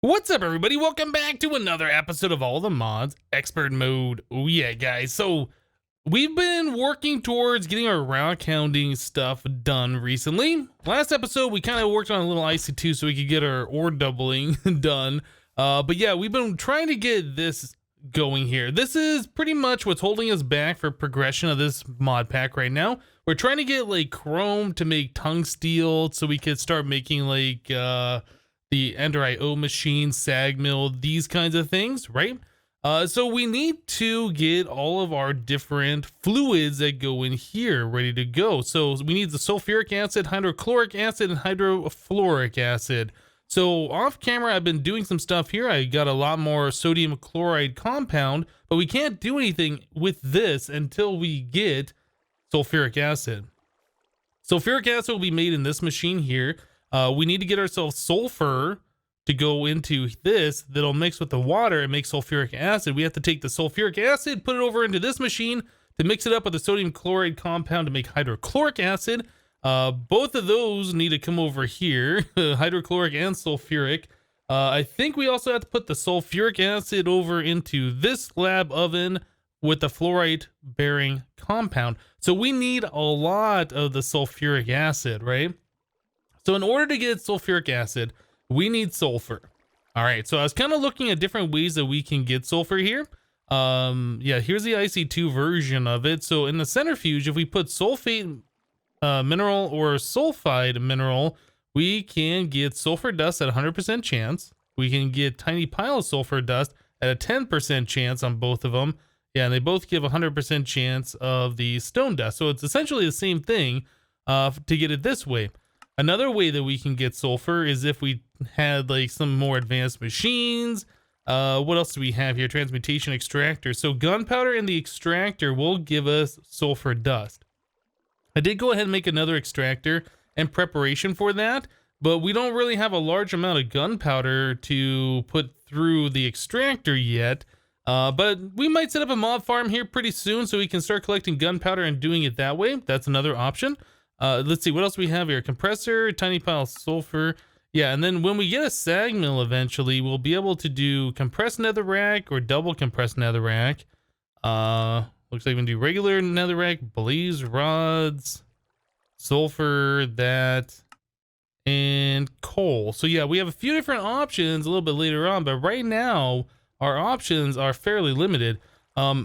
What's up, everybody? Welcome back to another episode of All the Mods Expert Mode. Oh yeah, guys. So we've been working towards getting our rockhounding stuff done recently. Last episode, we kind of worked on a little IC2 so we could get our ore doubling done. But yeah, we've been trying to get this going here. This is pretty much what's holding us back for progression of this mod pack right now. We're trying to get like chrome to make tungsteel so we could start making like the Ender IO machine, sag mill, these kinds of things, right? So we need to get all of our different fluids that go in here ready to go. So we need the sulfuric acid, hydrochloric acid, and hydrofluoric acid. So off camera, I've been doing some stuff here. I got a lot more sodium chloride compound, but we can't do anything with this until we get sulfuric acid. Sulfuric acid will be made in this machine here. We need to get ourselves sulfur to go into this that'll mix with the water and make sulfuric acid. We have to take the sulfuric acid, put it over into this machine to mix it up with the sodium chloride compound to make hydrochloric acid. Both of those need to come over here, hydrochloric and sulfuric. I think we also have to put the sulfuric acid over into this lab oven with the fluorite bearing compound. So we need a lot of the sulfuric acid, right? So in order to get sulfuric acid, we need sulfur. All right, so I was kind of looking at different ways that we can get sulfur here. Yeah, here's the IC2 version of it. So in the centrifuge, if we put sulfate mineral or sulfide mineral, we can get sulfur dust at 100% chance. We can get tiny pile of sulfur dust at a 10% chance on both of them. Yeah, and they both give 100% chance of the stone dust. So it's essentially the same thing to get it this way. Another way that we can get sulfur is if we had like some more advanced machines. What else do we have here? Transmutation extractor. So gunpowder in the extractor will give us sulfur dust. I did go ahead and make another extractor in preparation for that, but we don't really have a large amount of gunpowder to put through the extractor yet. But we might set up a mob farm here pretty soon so we can start collecting gunpowder and doing it that way. That's another option. Let's see what else we have here. Compressor, tiny pile of sulfur. Yeah, and then when we get a sag mill eventually, we'll be able to do compressed netherrack or double compressed netherrack. Looks like we can do regular netherrack, blaze rods, sulfur, that, and coal. So yeah, we have a few different options a little bit later on, but right now our options are fairly limited.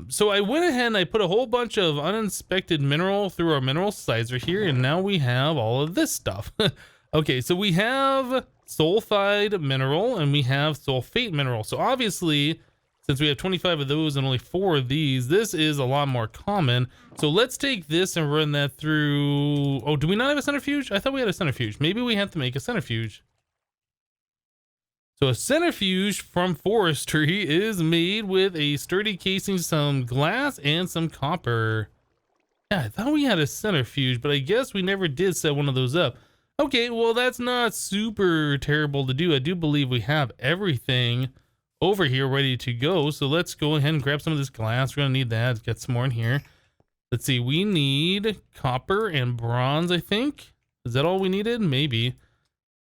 So I went ahead and I put a whole bunch of uninspected mineral through our mineral slicer here, and now we have all of this stuff. Okay, so we have sulfide mineral and we have sulfate mineral. So obviously, since we have 25 of those and only 4 of these, this is a lot more common. So let's take this and run that through. Oh, do we not have a centrifuge? I thought we had a centrifuge. Maybe we have to make a centrifuge. So a centrifuge from forestry is made with a sturdy casing, some glass, and some copper. Yeah, I thought we had a centrifuge, but I guess we never did set one of those up. Okay, well, that's not super terrible to do. I do believe we have everything over here ready to go. So let's go ahead and grab some of this glass. We're going to need that. Let's get some more in here. Let's see. We need copper and bronze, I think. Is that all we needed? Maybe.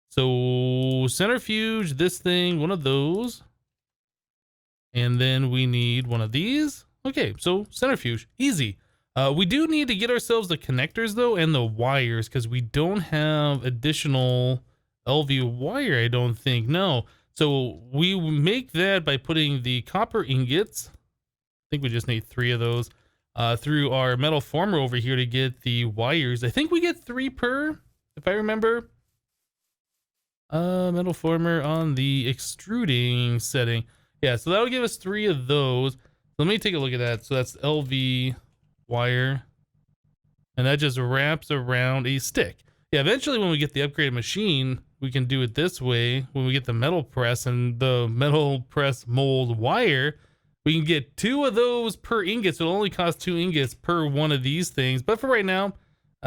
So centrifuge, this thing, one of those. And then we need one of these. Okay, so centrifuge, easy. We do need to get ourselves the connectors though and the wires because we don't have additional LV wire, I don't think. No. So we make that by putting the copper ingots. I think we just need 3 of those through our metal former over here to get the wires. I think we get 3 per, if I remember. Metal former on the extruding setting. Yeah, so that'll give us 3 of those. Let me take a look at that. So that's LV wire. And that just wraps around a stick. Yeah, eventually when we get the upgraded machine, we can do it this way. When we get the metal press and the metal press mold wire, we can get 2 of those per ingot. So it'll only cost 2 ingots per one of these things. But for right now,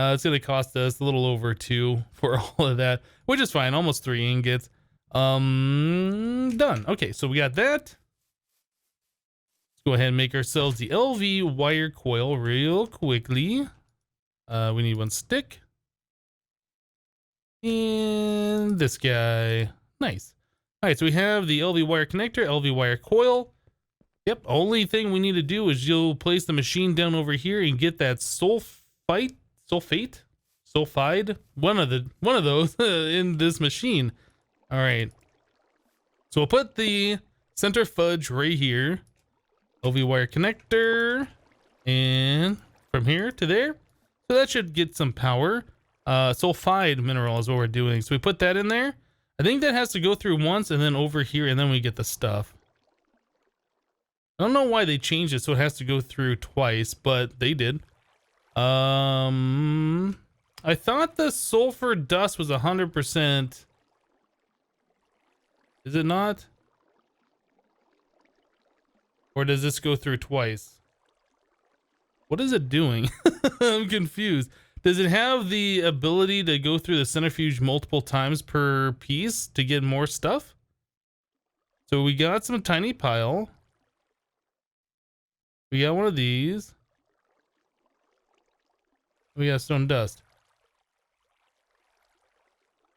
it's going to cost us a little over 2 for all of that, which is fine. Almost 3 ingots. Done. Okay, so we got that. Let's go ahead and make ourselves the LV wire coil real quickly. We need 1 stick. And this guy. Nice. All right, so we have the LV wire connector, LV wire coil. Yep, only thing we need to do is you'll place the machine down over here and get that sulfide, one of those in this machine. All right. So we'll put the centrifuge right here, LV wire connector, and from here to there. So that should get some power. Sulfide mineral is what we're doing. So we put that in there. I think that has to go through once and then over here, and then we get the stuff. I don't know why they changed it so it has to go through twice, but they did. I thought the sulfur dust was 100%. Is it not? Or does this go through twice? What is it doing? I'm confused. Does it have the ability to go through the centrifuge multiple times per piece to get more stuff? So we got some tiny pile. We got one of these. We got stone dust.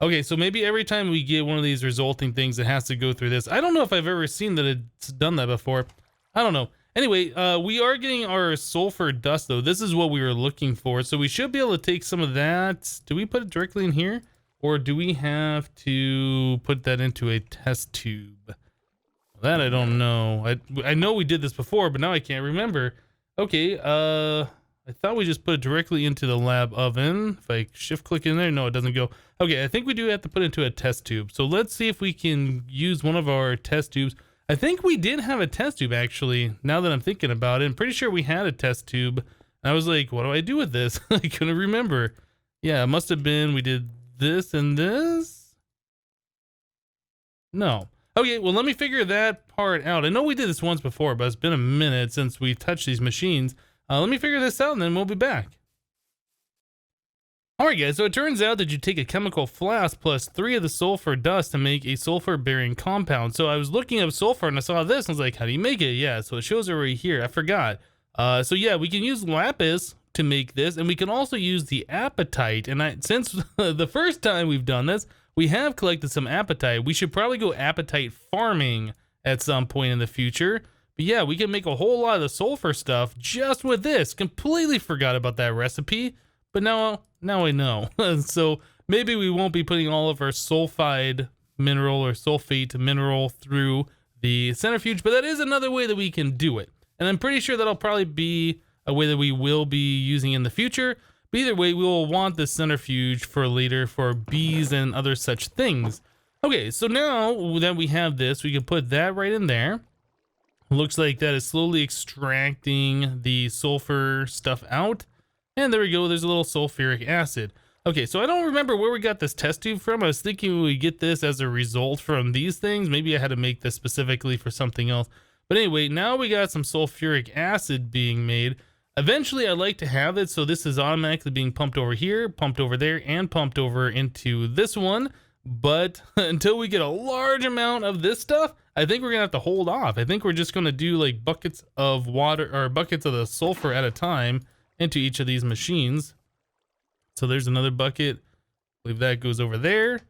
Okay, so maybe every time we get one of these resulting things, it has to go through this. I don't know if I've ever seen that it's done that before. I don't know. Anyway, we are getting our sulfur dust, though. This is what we were looking for. So we should be able to take some of that. Do we put it directly in here? Or do we have to put that into a test tube? That I don't know. I know we did this before, but now I can't remember. Okay, I thought we just put it directly into the lab oven. If I shift click in there, no, it doesn't go. Okay, I think we do have to put it into a test tube. So let's see if we can use one of our test tubes. I think we did have a test tube, actually, now that I'm thinking about it. I'm pretty sure we had a test tube. And I was like, what do I do with this? I couldn't remember. Yeah, it must have been we did this and this. No. Okay, well, let me figure that part out. I know we did this once before, but it's been a minute since we touched these machines. Let me figure this out, and then we'll be back. All right, guys, so it turns out that you take a chemical flask plus 3 of the sulfur dust to make a sulfur-bearing compound. So I was looking up sulfur, and I saw this, and I was like, how do you make it? Yeah, so it shows it right here. I forgot. So yeah, we can use lapis to make this, and we can also use the apatite. And since the first time we've done this, we have collected some apatite. We should probably go apatite farming at some point in the future. But yeah, we can make a whole lot of the sulfur stuff just with this. Completely forgot about that recipe, but now I know. So maybe we won't be putting all of our sulfide mineral or sulfate mineral through the centrifuge, but that is another way that we can do it. And I'm pretty sure that'll probably be a way that we will be using in the future. But either way, we will want the centrifuge for later for bees and other such things. Okay, so now that we have this, we can put that right in there. Looks like that is slowly extracting the sulfur stuff out. And there we go, there's a little sulfuric acid. Okay, so I don't remember where we got this test tube from. I was thinking we get this as a result from these things. Maybe I had to make this specifically for something else. But anyway, now we got some sulfuric acid being made. Eventually, I'd like to have it so this is automatically being pumped over here, pumped over there, and pumped over into this one. But until we get a large amount of this stuff, I think we're gonna have to hold off. I think we're just gonna do like buckets of water or buckets of the sulfur at a time into each of these machines. So there's another bucket. I believe that goes over there.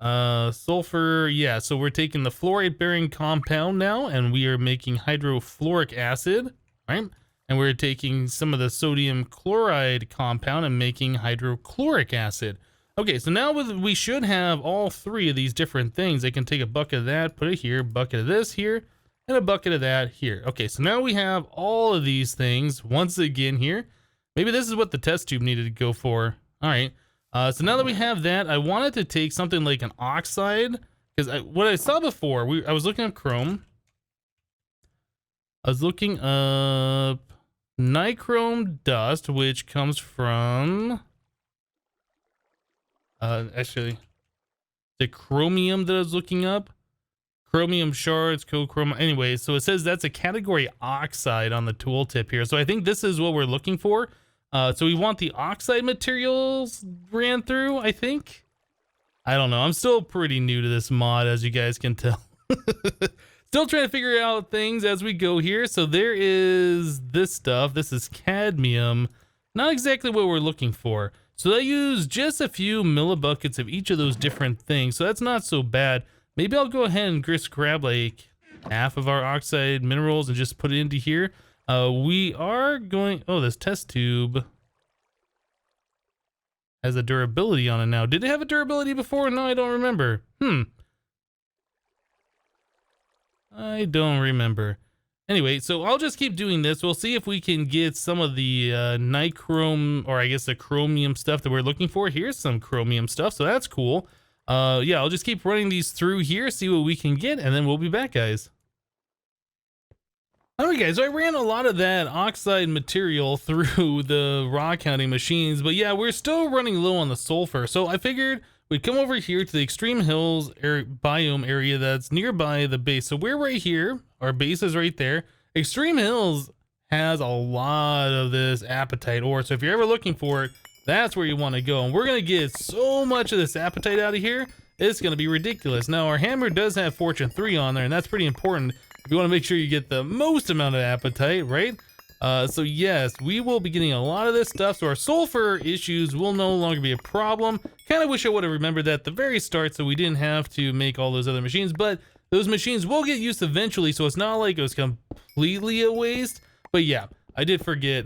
Sulfur, yeah, so we're taking the fluoride bearing compound now and we are making hydrofluoric acid, right? And we're taking some of the sodium chloride compound and making hydrochloric acid. Okay, so now we should have all 3 of these different things. I can take a bucket of that, put it here, bucket of this here, and a bucket of that here. Okay, so now we have all of these things once again here. Maybe this is what the test tube needed to go for. All right, so now that we have that, I wanted to take something like an oxide, because what I saw before, I was looking up chrome. I was looking up nichrome dust, which comes from actually the chromium that I was looking up. Chromium shards, co-chromium. Anyway, so it says that's a category oxide on the tooltip here. So I think this is what we're looking for. So we want the oxide materials ran through, I think. I don't know. I'm still pretty new to this mod, as you guys can tell. Still trying to figure out things as we go here. So there is this stuff. This is cadmium. Not exactly what we're looking for. So I use just a few millibuckets of each of those different things. So that's not so bad. maybe I'll go ahead and just grab like half of our oxide minerals and just put it into here. We are going, oh, this test tube has a durability on it now. Did it have a durability before? No, I don't remember. I don't remember. Anyway, so I'll just keep doing this. We'll see if we can get some of the nichrome, or I guess the chromium stuff that we're looking for. Here's some chromium stuff, so that's cool. Yeah, I'll just keep running these through here, see what we can get, and then we'll be back, guys. Alright guys, so I ran a lot of that oxide material through the rockhounding machines, but yeah, we're still running low on the sulfur. So I figured we'd come over here to the extreme hills biome area that's nearby the base. So we're right here, our base is right there. Extreme hills has a lot of this apatite ore, so if you're ever looking for it, that's where you want to go. And we're going to get so much of this apatite out of here, it's going to be ridiculous. Now our hammer does have fortune 3 on there, and that's pretty important if you want to make sure you get the most amount of apatite, right? So yes, we will be getting a lot of this stuff, so our sulfur issues will no longer be a problem. Kind of wish I would have remembered that at the very start so we didn't have to make all those other machines, but those machines will get used eventually, so it's not like it was completely a waste. But yeah, I did forget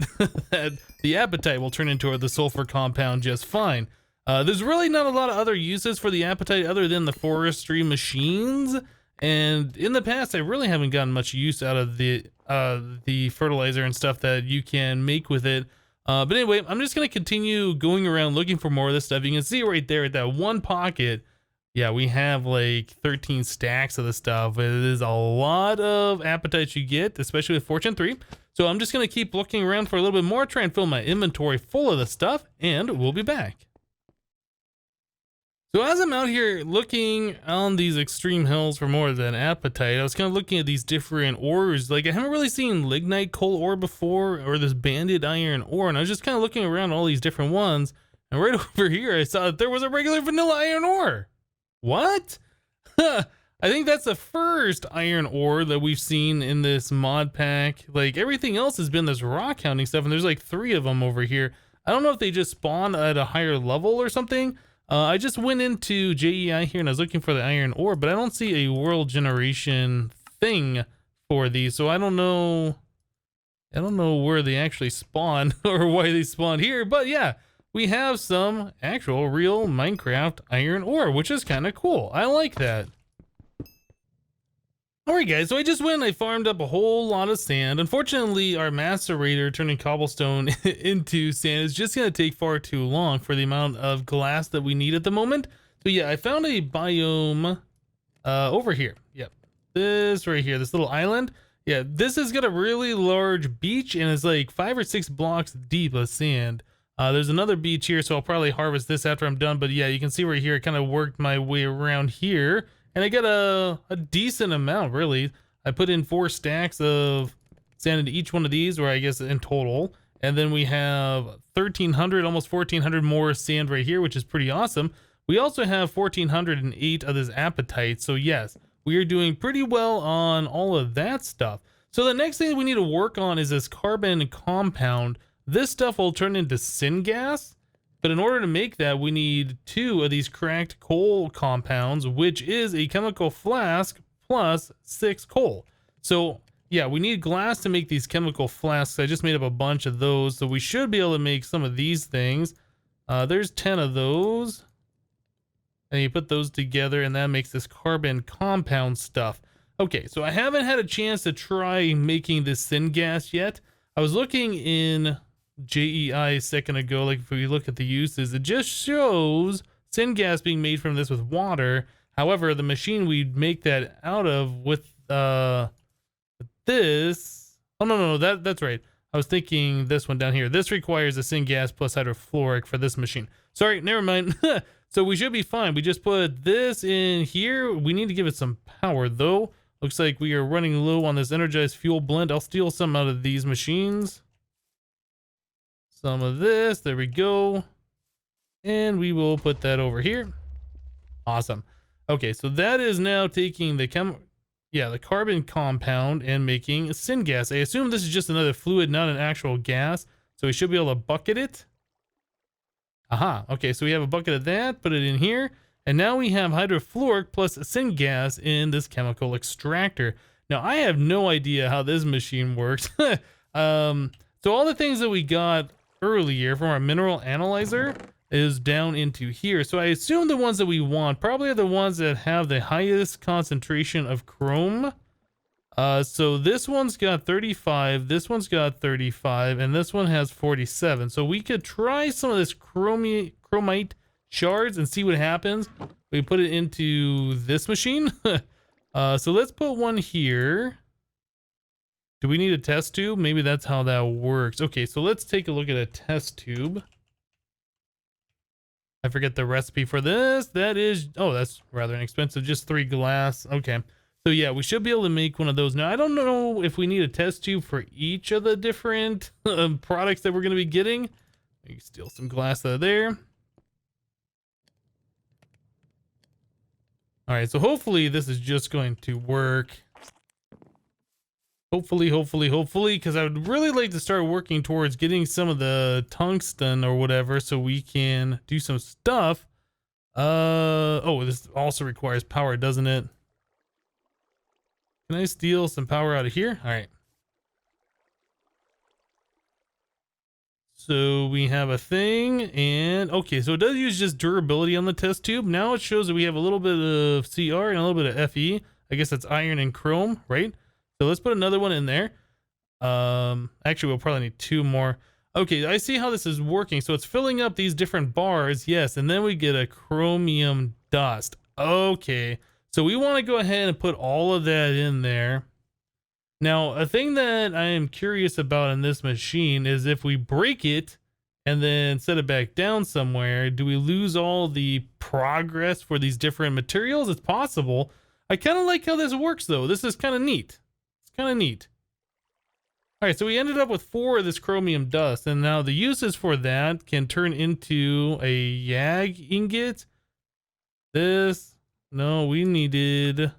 that the apatite will turn into the sulfur compound just fine. There's really not a lot of other uses for the apatite other than the forestry machines. And in the past, I really haven't gotten much use out of the fertilizer and stuff that you can make with it. But anyway, I'm just going to continue going around looking for more of this stuff. You can see right there at that one pocket, yeah, we have like 13 stacks of the stuff. It is a lot of apatite you get, especially with Fortune 3. So I'm just going to keep looking around for a little bit more, try and fill my inventory full of the stuff, and we'll be back. So as I'm out here looking on these extreme hills for more than apatite, I was kind of looking at these different ores. Like I haven't really seen lignite coal ore before, or this banded iron ore, and I was just kind of looking around all these different ones, and right over here I saw that there was a regular vanilla iron ore. What? I think that's the first iron ore that we've seen in this mod pack. Like everything else has been this rockhounding stuff, and there's like 3 of them over here. I don't know if they just spawn at a higher level or something. I just went into JEI here and I was looking for the iron ore, but I don't see a world generation thing for these, so I don't know where they actually spawn or why they spawn here. But yeah, we have some actual real Minecraft iron ore, which is kind of cool. I like that. Alright guys, so I just went and I farmed up a whole lot of sand. Unfortunately, our macerator turning cobblestone into sand is just going to take far too long for the amount of glass that we need at the moment. So yeah, I found a biome over here. Yep, this right here, this little island. Yeah, this has got a really large beach and it's like 5 or 6 blocks deep of sand. There's another beach here, so I'll probably harvest this after I'm done. But yeah, you can see right here, I kind of worked my way around here. And I got a decent amount, really. I put in 4 stacks of sand into each one of these, or I guess in total. And then we have 1,300, almost 1,400 more sand right here, which is pretty awesome. We also have 1,408 of this apatite. So yes, we are doing pretty well on all of that stuff. So the next thing we need to work on is this carbon compound. This stuff will turn into syngas. But in order to make that, we need 2 of these cracked coal compounds, which is a chemical flask plus 6 coal. So yeah, we need glass to make these chemical flasks. I just made up a bunch of those, so we should be able to make some of these things. There's 10 of those. And you put those together and that makes this carbon compound stuff. Okay, so I haven't had a chance to try making this syngas yet. I was looking in JEI a second ago, like if we look at the uses, it just shows syngas being made from this with water. However, the machine we'd make that out of with this, oh no, that's right. I was thinking this one down here. This requires a syngas plus hydrofluoric for this machine. Sorry, never mind. So we should be fine. We just put this in here. We need to give it some power though. Looks like we are running low on this energized fuel blend. I'll steal some out of these machines. Some of this, there we go. And we will put that over here. Awesome. Okay, so that is now taking the carbon compound and making syngas. I assume this is just another fluid, not an actual gas. So we should be able to bucket it. Aha, okay, so we have a bucket of that, put it in here. And now we have hydrofluoric plus syngas in this chemical extractor. Now I have no idea how this machine works. So all the things that we got earlier from our mineral analyzer is down into here. So I assume the ones that we want probably are the ones that have the highest concentration of chrome. So this one's got 35, this one's got 35, and this one has 47. So we could try some of this chromite shards and see what happens. We put it into this machine. So let's put one here. Do we need a test tube? Maybe that's how that works. Okay, so let's take a look at a test tube. I forget the recipe for this. That is, oh, that's rather inexpensive. Just 3 glass. Okay. So yeah, we should be able to make one of those. Now, I don't know if we need a test tube for each of the different products that we're going to be getting. Maybe steal some glass out of there. All right, so hopefully this is just going to work. Hopefully, because I would really like to start working towards getting some of the tungsten or whatever so we can do some stuff. Oh, this also requires power, doesn't it? Can I steal some power out of here? All right. So we have a thing, and okay, so it does use just durability on the test tube. Now it shows that we have a little bit of CR and a little bit of Fe. I guess that's iron and chrome, right? So let's put another one in there. Actually, we'll probably need 2 more. Okay, I see how this is working. So it's filling up these different bars, yes, and then we get a chromium dust. Okay, so we want to go ahead and put all of that in there. Now, a thing that I am curious about in this machine is if we break it and then set it back down somewhere, do we lose all the progress for these different materials? It's possible. I kind of like how this works, though. This is kind of neat. It's kind of neat. All right, so we ended up with 4 of this chromium dust, and now the uses for that can turn into a YAG ingot. This, no, we needed...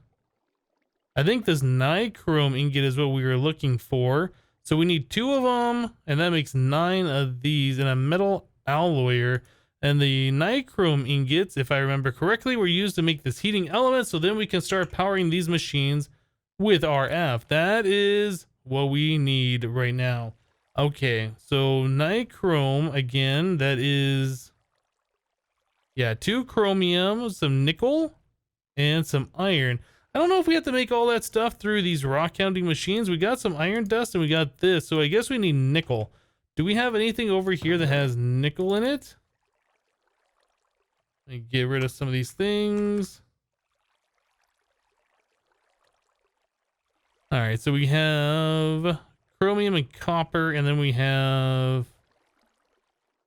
I think this nichrome ingot is what we were looking for. So we need 2 of them, and that makes 9 of these, and a metal alloyer. And the nichrome ingots, if I remember correctly, were used to make this heating element, so then we can start powering these machines with RF. That is what we need right now. Okay, so nichrome, again, that is, yeah, 2 chromium, some nickel, and some iron. I don't know if we have to make all that stuff through these rockhounding machines. We got some iron dust and we got this, so I guess we need nickel. Do we have anything over here that has nickel in it? Let me get rid of some of these things. All right, so we have chromium and copper, and then we have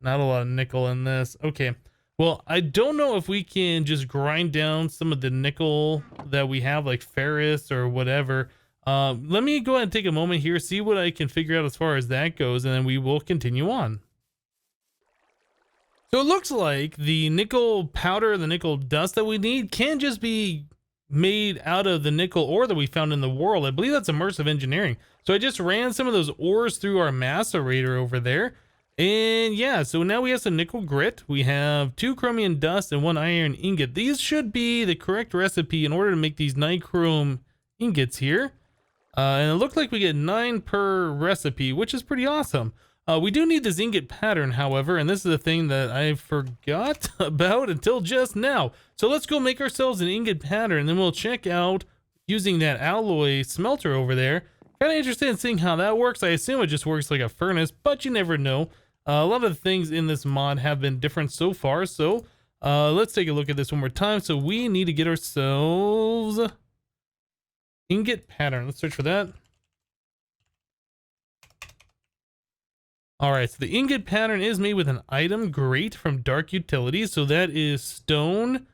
not a lot of nickel in this. Okay. Well, I don't know if we can just grind down some of the nickel that we have, like ferrous or whatever. Let me go ahead and take a moment here, see what I can figure out as far as that goes, and then we will continue on. So it looks like the nickel powder, the nickel dust that we need can just be made out of the nickel ore that we found in the world. I believe that's immersive engineering. So I just ran some of those ores through our macerator over there. And yeah, so now we have some nickel grit. We have 2 chromium dust and 1 iron ingot. These should be the correct recipe in order to make these nichrome ingots here. And it looked like we get 9 per recipe, which is pretty awesome. We do need this ingot pattern, however, and this is the thing that I forgot about until just now. So let's go make ourselves an ingot pattern, and then we'll check out using that alloy smelter over there. Kind of interested in seeing how that works. I assume it just works like a furnace, but you never know. A lot of the things in this mod have been different so far, so let's take a look at this one more time. So we need to get ourselves ingot pattern. Let's search for that. All right, so the ingot pattern is made with an item grate from Dark Utilities. So that is stone,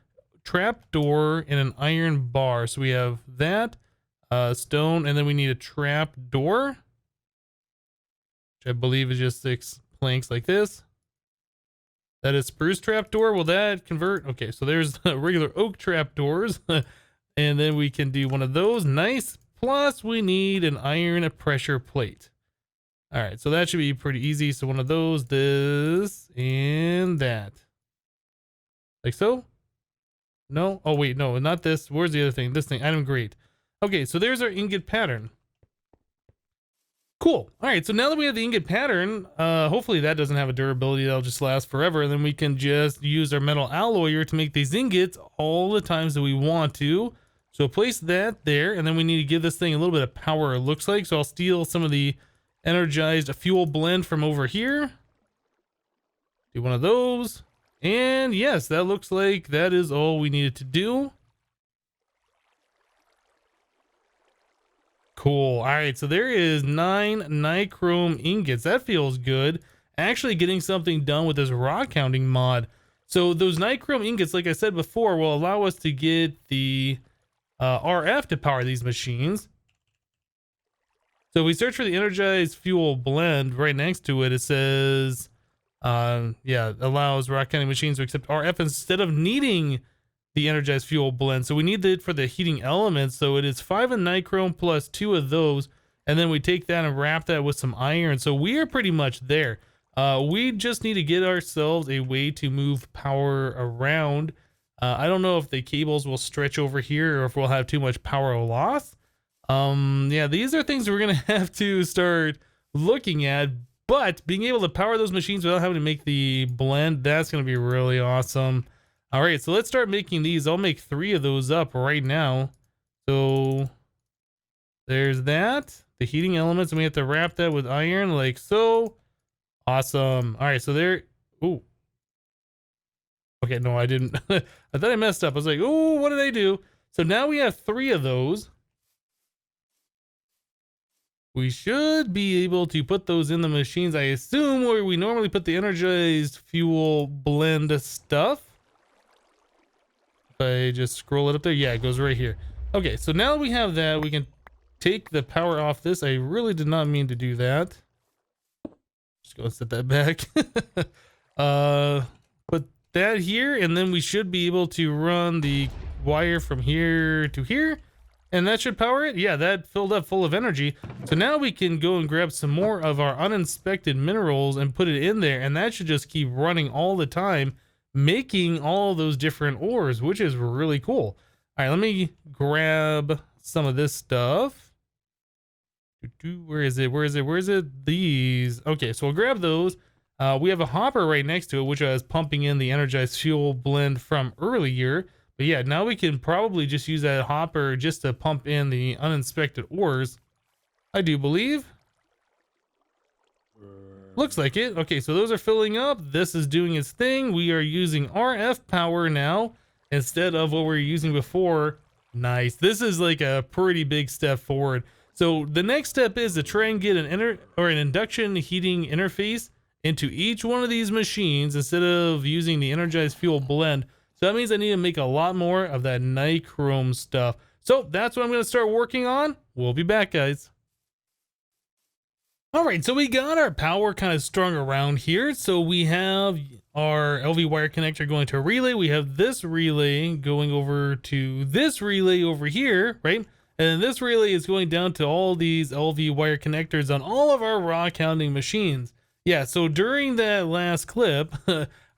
trapdoor, and an iron bar. So we have that, stone, and then we need a trapdoor, which I believe is just 6 planks like this. That is spruce trapdoor. Will that convert? Okay, so there's regular oak trapdoors. And then we can do one of those. Nice. Plus we need an iron pressure plate. All right, so that should be pretty easy. So one of those, this, and that. Like so. No? Oh, wait, no, not this. Where's the other thing? This thing, item grade. Okay, so there's our ingot pattern. Cool. All right, so now that we have the ingot pattern, hopefully that doesn't have a durability that'll just last forever, and then we can just use our metal alloyer to make these ingots all the times that we want to. So place that there, and then we need to give this thing a little bit of power, it looks like. So I'll steal some of the energized fuel blend from over here. Do one of those. And yes, that looks like that is all we needed to do. Cool. All right, so there is 9 nichrome ingots. That feels good. Actually getting something done with this rockhounding mod. So those nichrome ingots, like I said before, will allow us to get the RF to power these machines. So we search for the energized fuel blend. Right next to it, it says, yeah, allows rockhounding machines to accept RF instead of needing the energized fuel blend. So we need it for the heating elements. So it is 5 of nichrome plus 2 of those. And then we take that and wrap that with some iron. So we are pretty much there. We just need to get ourselves a way to move power around. I don't know if the cables will stretch over here or if we'll have too much power loss. Yeah, these are things we're going to have to start looking at. But being able to power those machines without having to make the blend, that's going to be really awesome. All right, so let's start making these. I'll make 3 of those up right now. So there's that. The heating elements, and we have to wrap that with iron like so. Awesome. All right, so there. Ooh. Okay, no, I didn't. I thought I messed up. I was like, oh, what did I do? So now we have 3 of those. We should be able to put those in the machines, I assume, where we normally put the energized fuel blend stuff. If I just scroll it up there, yeah, it goes right here. Okay, so now that we have that, we can take the power off this. I really did not mean to do that. Just go set that back. Put that here, and then we should be able to run the wire from here to here, and that should power it. Yeah, that filled up full of energy. So now we can go and grab some more of our uninspected minerals and put it in there, and that should just keep running all the time, making all those different ores, which is really cool. All right, let me grab some of this stuff. Where is it? Where is it? Where is it? These. Okay, so we'll grab those. We have a hopper right next to it, which is pumping in the energized fuel blend from earlier. But yeah, now we can probably just use that hopper just to pump in the uninspected ores, I do believe. Looks like it. Okay, so those are filling up. This is doing its thing. We are using RF power now instead of what we were using before. Nice. This is like a pretty big step forward. So the next step is to try and get an induction heating interface into each one of these machines instead of using the energized fuel blend. So that means I need to make a lot more of that nichrome stuff. So that's what I'm going to start working on. We'll be back, guys. All right, so we got our power kind of strung around here. So we have our LV wire connector going to a relay. We have this relay going over to this relay over here, right? And this relay is going down to all these LV wire connectors on all of our rockhounding machines. Yeah, so during that last clip,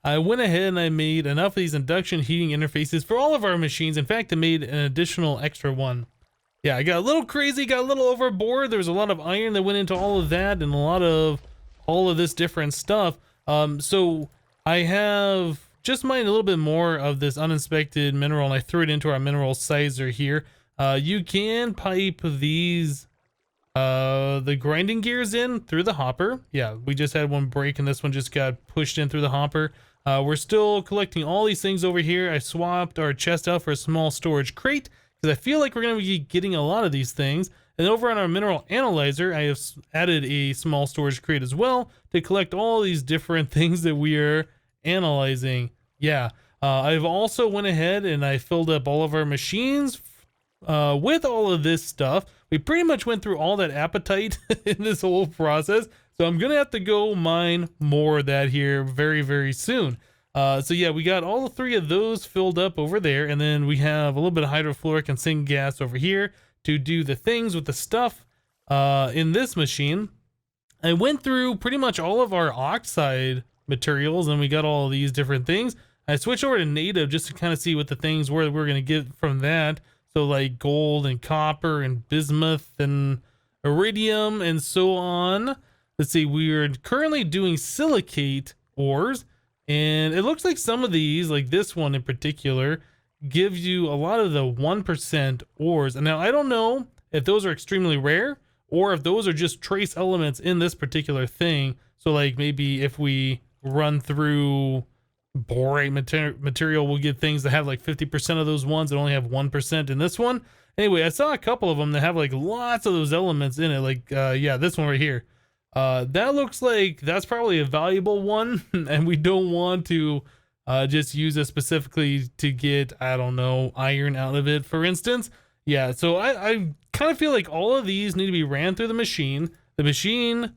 I went ahead and I made enough of these induction heating interfaces for all of our machines. In fact, I made an additional extra one. Yeah, I got a little crazy, got a little overboard. There was a lot of iron that went into all of that and a lot of all of this different stuff. So I have just mined a little bit more of this uninspected mineral, and I threw it into our mineral sizer here. You can pipe these the grinding gears in through the hopper. Yeah, we just had one break and this one just got pushed in through the hopper. We're still collecting all these things over here. I swapped our chest out for a small storage crate because I feel like we're going to be getting a lot of these things. And over on our mineral analyzer, I have added a small storage crate as well to collect all these different things that we are analyzing. Yeah, I've also went ahead and I filled up all of our machines with all of this stuff. We pretty much went through all that appetite in this whole process. So I'm going to have to go mine more of that here very, very soon. So yeah, we got all 3 of those filled up over there. And then we have a little bit of hydrofluoric and syngas over here to do the things with the stuff in this machine. I went through pretty much all of our oxide materials and we got all of these different things. I switched over to native just to kind of see what the things were that we're going to get from that. So like gold and copper and bismuth and iridium and so on. Let's see, we're currently doing silicate ores, and it looks like some of these, like this one in particular, gives you a lot of the 1% ores. And now I don't know if those are extremely rare or if those are just trace elements in this particular thing. So like maybe if we run through borate material, we'll get things that have like 50% of those ones that only have 1% in this one. Anyway, I saw a couple of them that have like lots of those elements in it. Like, yeah, this one right here. That looks like that's probably a valuable one, and we don't want to just use it specifically to get, I don't know, iron out of it, for instance. Yeah, so I kind of feel like all of these need to be ran through the machine. The machine,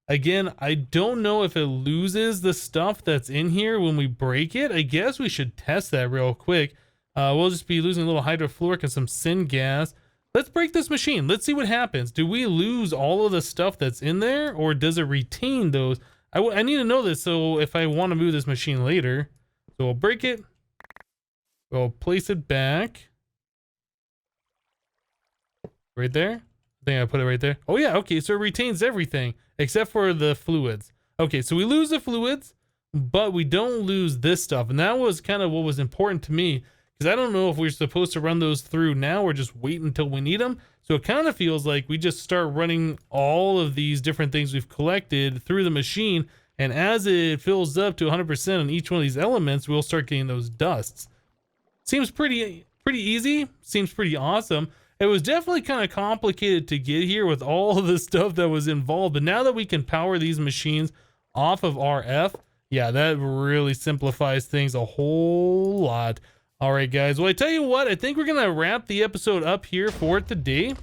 again, I don't know if it loses the stuff that's in here when we break it. I guess we should test that real quick. We'll just be losing a little hydrofluoric and some syngas. Let's break this machine. Let's see what happens. Do we lose all of the stuff that's in there, or does it retain those? I need to know this, so if I want to move this machine later. So we'll break it. We'll place it back. Right there? I think I put it right there. Oh yeah, okay, so it retains everything except for the fluids. Okay, so we lose the fluids, but we don't lose this stuff. And that was kind of what was important to me, because I don't know if we're supposed to run those through now or just wait until we need them. So it kind of feels like we just start running all of these different things we've collected through the machine, and as it fills up to 100% on each one of these elements, we'll start getting those dusts. Seems pretty easy, seems pretty awesome. It was definitely kind of complicated to get here with all of the stuff that was involved, but now that we can power these machines off of RF, yeah, that really simplifies things a whole lot. All right, guys. Well, I tell you what, I think we're going to wrap the episode up here for today.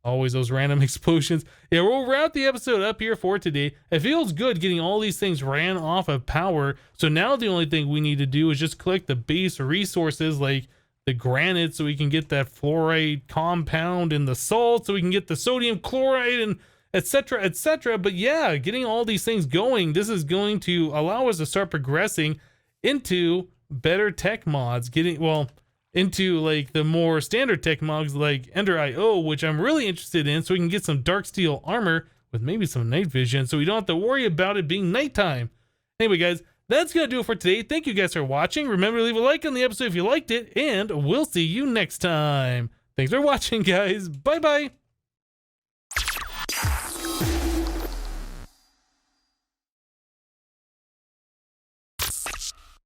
Always those random explosions. Yeah, we'll wrap the episode up here for today. It feels good getting all these things ran off of power. So now the only thing we need to do is just collect the base resources like the granite, so we can get that fluoride compound and the salt, so we can get the sodium chloride and etc, etc. But yeah, getting all these things going, this is going to allow us to start progressing into better tech mods, into like the more standard tech mods like Ender IO, which I'm really interested in, so we can get some dark steel armor with maybe some night vision, so we don't have to worry about it being nighttime. Anyway, guys, that's gonna do it for today. Thank you guys for watching. Remember to leave a like on the episode if you liked it, and we'll see you next time. Thanks for watching, guys. Bye bye.